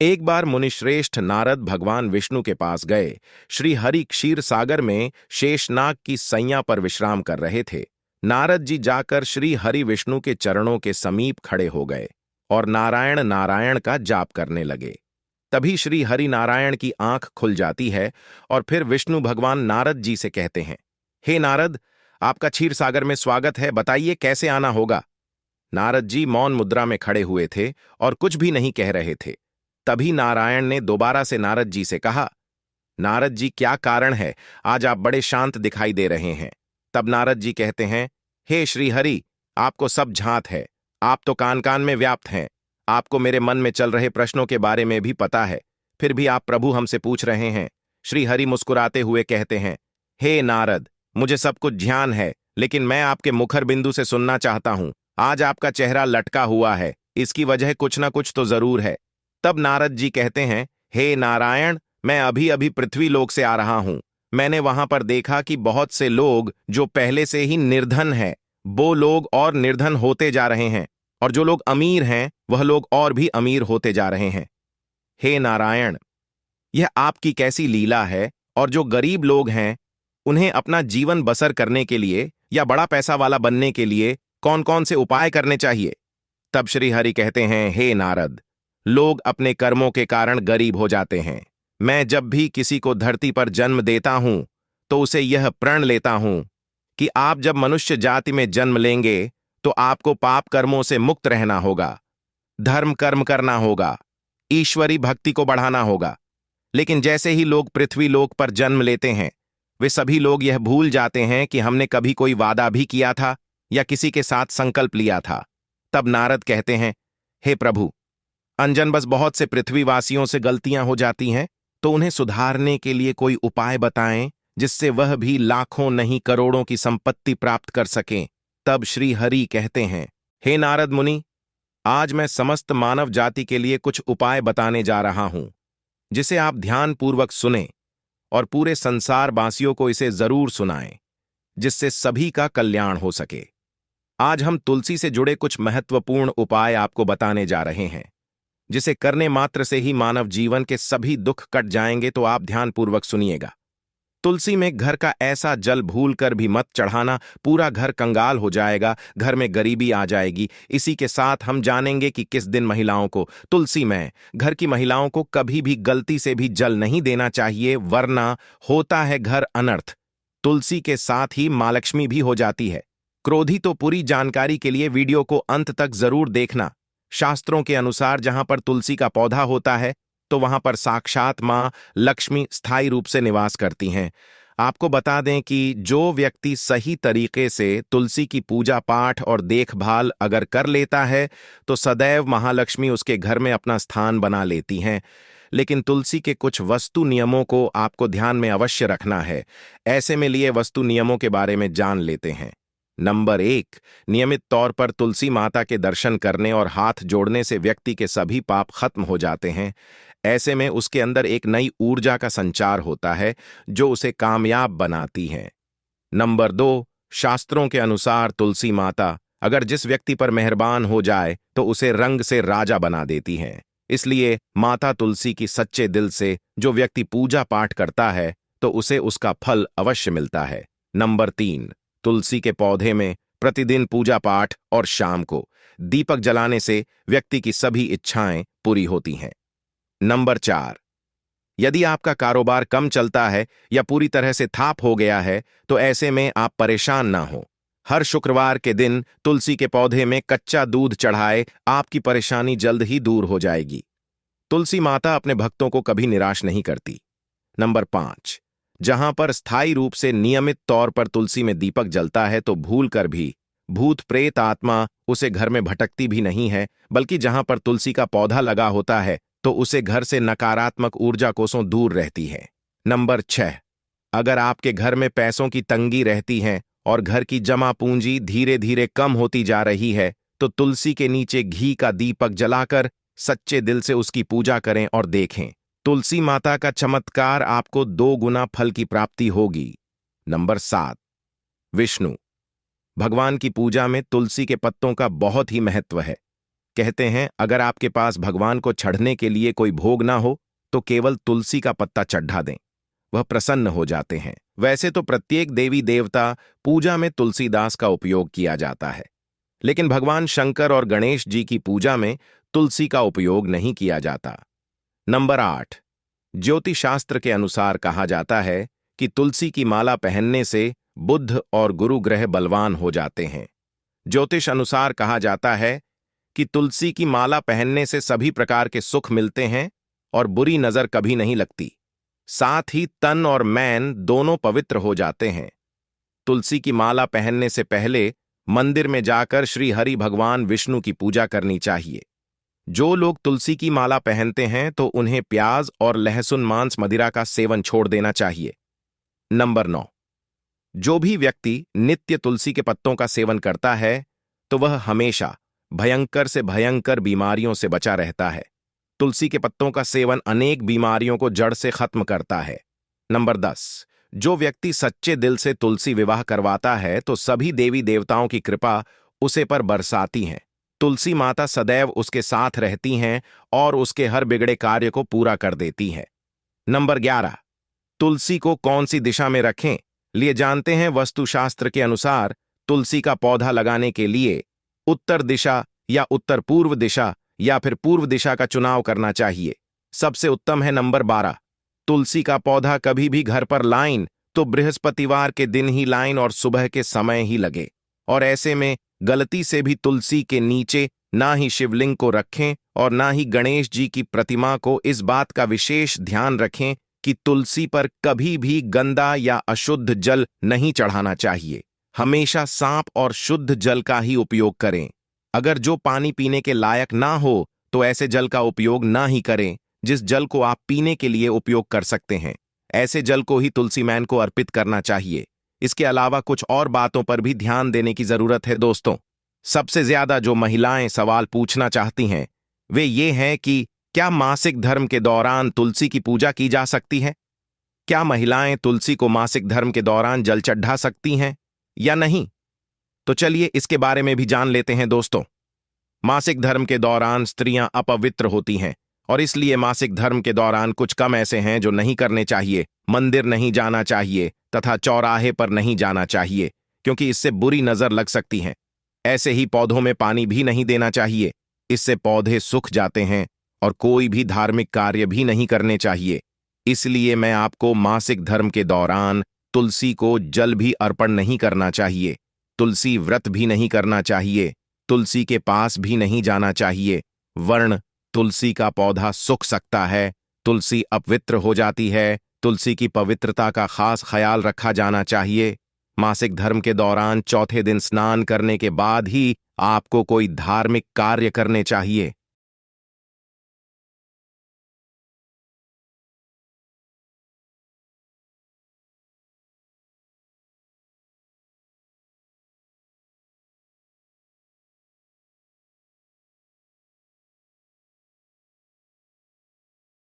एक बार मुनिश्रेष्ठ नारद भगवान विष्णु के पास गए। श्री हरि क्षीर सागर में शेषनाग की सैया पर विश्राम कर रहे थे। नारद जी जाकर श्री हरि विष्णु के चरणों के समीप खड़े हो गए और नारायण नारायण का जाप करने लगे। तभी श्री हरि नारायण की आंख खुल जाती है और फिर विष्णु भगवान नारद जी से कहते हैं, हे नारद, आपका क्षीर सागर में स्वागत है, बताइए कैसे आना होगा। नारद जी मौन मुद्रा में खड़े हुए थे और कुछ भी नहीं कह रहे थे। तभी नारायण ने दोबारा से नारद जी से कहा, नारद जी, क्या कारण है, आज आप बड़े शांत दिखाई दे रहे हैं। तब नारद जी कहते हैं, हे श्री हरि, आपको सब झांत है, आप तो कान कान में व्याप्त हैं, आपको मेरे मन में चल रहे प्रश्नों के बारे में भी पता है, फिर भी आप प्रभु हमसे पूछ रहे हैं। श्री हरि मुस्कुराते हुए कहते हैं, हे नारद, मुझे सब कुछ ध्यान है, लेकिन मैं आपके मुखर बिंदु से सुनना चाहता हूं। आज आपका चेहरा लटका हुआ है, इसकी वजह कुछ ना कुछ तो जरूर है। तब नारद जी कहते हैं, हे नारायण, मैं अभी अभी पृथ्वी लोक से आ रहा हूं। मैंने वहां पर देखा कि बहुत से लोग जो पहले से ही निर्धन हैं, वो लोग और निर्धन होते जा रहे हैं, और जो लोग अमीर हैं वह लोग और भी अमीर होते जा रहे हैं। हे नारायण, यह आपकी कैसी लीला है, और जो गरीब लोग हैं उन्हें अपना जीवन बसर करने के लिए या बड़ा पैसा वाला बनने के लिए कौन कौन से उपाय करने चाहिए। तब श्री हरि कहते हैं, हे नारद, लोग अपने कर्मों के कारण गरीब हो जाते हैं। मैं जब भी किसी को धरती पर जन्म देता हूं तो उसे यह प्रण लेता हूं कि आप जब मनुष्य जाति में जन्म लेंगे तो आपको पाप कर्मों से मुक्त रहना होगा, धर्म कर्म करना होगा, ईश्वरी भक्ति को बढ़ाना होगा। लेकिन जैसे ही लोग पृथ्वी लोक पर जन्म लेते हैं, वे सभी लोग यह भूल जाते हैं कि हमने कभी कोई वादा भी किया था या किसी के साथ संकल्प लिया था। तब नारद कहते हैं, हे प्रभु, अनजन बस बहुत से पृथ्वीवासियों से गलतियां हो जाती हैं, तो उन्हें सुधारने के लिए कोई उपाय बताएं जिससे वह भी लाखों नहीं करोड़ों की संपत्ति प्राप्त कर सकें। तब श्री हरि कहते हैं, हे नारद मुनि, आज मैं समस्त मानव जाति के लिए कुछ उपाय बताने जा रहा हूं, जिसे आप ध्यानपूर्वक सुनें और पूरे संसार वासियों को इसे जरूर सुनाएं, जिससे सभी का कल्याण हो सके। आज हम तुलसी से जुड़े कुछ महत्वपूर्ण उपाय आपको बताने जा रहे हैं, जिसे करने मात्र से ही मानव जीवन के सभी दुख कट जाएंगे। तो आप ध्यानपूर्वक सुनिएगा। तुलसी में घर का ऐसा जल भूल कर भी मत चढ़ाना, पूरा घर कंगाल हो जाएगा, घर में गरीबी आ जाएगी। इसी के साथ हम जानेंगे कि किस दिन महिलाओं को तुलसी में, घर की महिलाओं को कभी भी गलती से भी जल नहीं देना चाहिए, वरना होता है घर अनर्थ। तुलसी के साथ ही मां लक्ष्मी भी हो जाती है क्रोधी। तो पूरी जानकारी के लिए वीडियो को अंत तक जरूर देखना। शास्त्रों के अनुसार जहां पर तुलसी का पौधा होता है तो वहां पर साक्षात मां लक्ष्मी स्थायी रूप से निवास करती हैं। आपको बता दें कि जो व्यक्ति सही तरीके से तुलसी की पूजा पाठ और देखभाल अगर कर लेता है तो सदैव महालक्ष्मी उसके घर में अपना स्थान बना लेती हैं। लेकिन तुलसी के कुछ वस्तु नियमों को आपको ध्यान में अवश्य रखना है। ऐसे में लिए वस्तु नियमों के बारे में जान लेते हैं। नंबर 1, नियमित तौर पर तुलसी माता के दर्शन करने और हाथ जोड़ने से व्यक्ति के सभी पाप खत्म हो जाते हैं। ऐसे में उसके अंदर एक नई ऊर्जा का संचार होता है जो उसे कामयाब बनाती है। नंबर 2, शास्त्रों के अनुसार तुलसी माता अगर जिस व्यक्ति पर मेहरबान हो जाए तो उसे रंग से राजा बना देती हैं। इसलिए माता तुलसी की सच्चे दिल से जो व्यक्ति पूजा पाठ करता है तो उसे उसका फल अवश्य मिलता है। नंबर 3, तुलसी के पौधे में प्रतिदिन पूजा पाठ और शाम को दीपक जलाने से व्यक्ति की सभी इच्छाएं पूरी होती हैं। नंबर 4, यदि आपका कारोबार कम चलता है या पूरी तरह से थाप हो गया है तो ऐसे में आप परेशान ना हो। हर शुक्रवार के दिन तुलसी के पौधे में कच्चा दूध चढ़ाए, आपकी परेशानी जल्द ही दूर हो जाएगी। तुलसी माता अपने भक्तों को कभी निराश नहीं करती। नंबर 5, जहां पर स्थायी रूप से नियमित तौर पर तुलसी में दीपक जलता है तो भूल कर भी भूत प्रेत आत्मा उसे घर में भटकती भी नहीं है, बल्कि जहां पर तुलसी का पौधा लगा होता है तो उसे घर से नकारात्मक ऊर्जा कोसों दूर रहती है। नंबर 6, अगर आपके घर में पैसों की तंगी रहती है और घर की जमा पूंजी धीरे धीरे कम होती जा रही है तो तुलसी के नीचे घी का दीपक जलाकर सच्चे दिल से उसकी पूजा करें और देखें, तुलसी माता का चमत्कार आपको 2 गुना फल की प्राप्ति होगी। नंबर 7, विष्णु भगवान की पूजा में तुलसी के पत्तों का बहुत ही महत्व है। कहते हैं अगर आपके पास भगवान को चढ़ने के लिए कोई भोग ना हो तो केवल तुलसी का पत्ता चढ़ा दें, वह प्रसन्न हो जाते हैं। वैसे तो प्रत्येक देवी देवता पूजा में तुलसीदास का उपयोग किया जाता है, लेकिन भगवान शंकर और गणेश जी की पूजा में तुलसी का उपयोग नहीं किया जाता। नंबर 8, ज्योतिष शास्त्र के अनुसार कहा जाता है कि तुलसी की माला पहनने से बुध और गुरु ग्रह बलवान हो जाते हैं। ज्योतिष अनुसार कहा जाता है कि तुलसी की माला पहनने से सभी प्रकार के सुख मिलते हैं और बुरी नजर कभी नहीं लगती। साथ ही तन और मैन दोनों पवित्र हो जाते हैं। तुलसी की माला पहनने से पहले मंदिर में जाकर श्री हरि भगवान विष्णु की पूजा करनी चाहिए। जो लोग तुलसी की माला पहनते हैं तो उन्हें प्याज और लहसुन मांस मदिरा का सेवन छोड़ देना चाहिए। नंबर 9, जो भी व्यक्ति नित्य तुलसी के पत्तों का सेवन करता है तो वह हमेशा भयंकर से भयंकर बीमारियों से बचा रहता है। तुलसी के पत्तों का सेवन अनेक बीमारियों को जड़ से खत्म करता है। नंबर 10, जो व्यक्ति सच्चे दिल से तुलसी विवाह करवाता है तो सभी देवी देवताओं की कृपा उसे पर बरसाती हैं। तुलसी माता सदैव उसके साथ रहती हैं और उसके हर बिगड़े कार्य को पूरा कर देती है। नंबर 11, तुलसी को कौन सी दिशा में रखें लिए जानते हैं। वास्तुशास्त्र के अनुसार तुलसी का पौधा लगाने के लिए उत्तर दिशा या उत्तर पूर्व दिशा या फिर पूर्व दिशा का चुनाव करना चाहिए। सबसे उत्तम है नंबर 12, तुलसी का पौधा कभी भी घर पर लाइन तो बृहस्पतिवार के दिन ही लाइन और सुबह के समय ही लगे। और ऐसे में गलती से भी तुलसी के नीचे ना ही शिवलिंग को रखें और ना ही गणेश जी की प्रतिमा को। इस बात का विशेष ध्यान रखें कि तुलसी पर कभी भी गंदा या अशुद्ध जल नहीं चढ़ाना चाहिए। हमेशा साफ और शुद्ध जल का ही उपयोग करें। अगर जो पानी पीने के लायक ना हो तो ऐसे जल का उपयोग ना ही करें। जिस जल को आप पीने के लिए उपयोग कर सकते हैं, ऐसे जल को ही तुलसी मैन को अर्पित करना चाहिए। इसके अलावा कुछ और बातों पर भी ध्यान देने की जरूरत है दोस्तों। सबसे ज्यादा जो महिलाएं सवाल पूछना चाहती हैं वे ये हैं कि क्या मासिक धर्म के दौरान तुलसी की पूजा की जा सकती है? क्या महिलाएं तुलसी को मासिक धर्म के दौरान जल चढ़ा सकती हैं या नहीं? तो चलिए इसके बारे में भी जान लेते हैं दोस्तों। मासिक धर्म के दौरान स्त्रियां अपवित्र होती हैं और इसलिए मासिक धर्म के दौरान कुछ कम ऐसे हैं जो नहीं करने चाहिए। मंदिर नहीं जाना चाहिए तथा चौराहे पर नहीं जाना चाहिए क्योंकि इससे बुरी नजर लग सकती है। ऐसे ही पौधों में पानी भी नहीं देना चाहिए, इससे पौधे सूख जाते हैं। और कोई भी धार्मिक कार्य भी नहीं करने चाहिए। इसलिए मैं आपको मासिक धर्म के दौरान तुलसी को जल भी अर्पण नहीं करना चाहिए, तुलसी व्रत भी नहीं करना चाहिए, तुलसी के पास भी नहीं जाना चाहिए। वर्ण तुलसी का पौधा सूख सकता है, तुलसी अपवित्र हो जाती है। तुलसी की पवित्रता का खास ख्याल रखा जाना चाहिए। मासिक धर्म के दौरान चौथे दिन स्नान करने के बाद ही आपको कोई धार्मिक कार्य करने चाहिए।